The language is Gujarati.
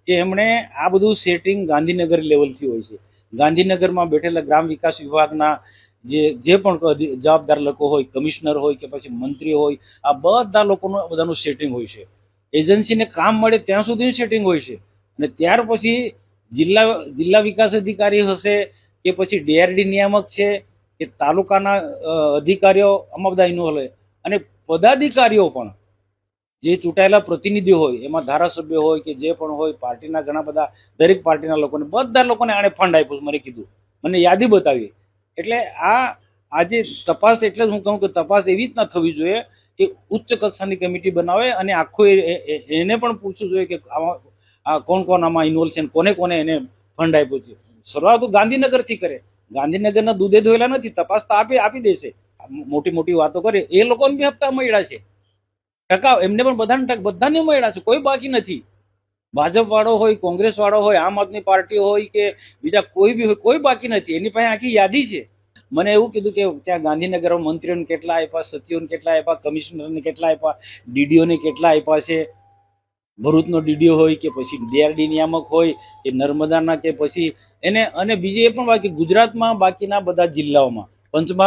કે એમણે આ બધું સેટિંગ ગાંધીનગર લેવલથી હોય છે. ગાંધીનગરમાં બેઠેલા ગ્રામ વિકાસ વિભાગના જે પણ જવાબદાર લોકો હોય, કમિશનર હોય કે પછી મંત્રી હોય, આ બધા લોકોનું બધાનું સેટિંગ હોય છે. એજન્સીને કામ મળે ત્યાં સુધી સેટિંગ હોય છે. અને ત્યાર પછી જિલ્લા વિકાસ અધિકારી હશે કે પછી ડીઆરડી નિયામક છે કે તાલુકાના અધિકારીઓ આમાં બધા ઇન્વોલ્વ હોય. અને પદાધિકારીઓ પણ જે ચૂંટાયેલા પ્રતિનિધિ હોય, એમાં ધારાસભ્ય હોય કે જે પણ હોય, પાર્ટીના ઘણા બધા, દરેક પાર્ટીના લોકોને, બધા લોકોને આણે ફંડ આપ્યું. મને કીધું, મને યાદી બતાવી. એટલે આજે તપાસ, એટલે હું કહું કે તપાસ એવી રીતના થવી જોઈએ કે ઉચ્ચ કક્ષાની કમિટી બનાવે અને આખું એને પણ પૂછવું જોઈએ કે આ કોણ કોણ આમાં ઇન્વોલ્વ છે, કોને કોને એને ફંડ આપ્યું છે. શરૂઆત તો ગાંધીનગરથી કરે. ગાંધીનગરના દૂધે ધોયેલા નથી. તપાસ તો આપી દેશે. મોટી મોટી વાતો કરે. એ લોકોને બી હપ્તા મળ્યા છે, ટકા એમને પણ બધાને મળ્યા છે. કોઈ બાકી નથી. ભાજપ વાળો હોય, કોંગ્રેસ વાળો હોય, આમ આદમી પાર્ટી હોય કે બીજા કોઈ બી હોય, કોઈ બાકી નથી. એની પાસે આખી યાદી છે. મને એવું કીધું કે ત્યાં ગાંધીનગરમાં મંત્રીઓને કેટલા આપ્યા, સચિવોને કેટલા આપ્યા, કમિશનરને કેટલા આપ્યા, ડીડીઓને કેટલા આપ્યા છે. ભરૂચનો ડીડીઓ હોય કે પછી ડીઆરડી નિયામક હોય કે નર્મદાના કે પછી એને, અને બીજી એ પણ બાકી ગુજરાતમાં બાકીના બધા જિલ્લાઓમાં પંચમહાલ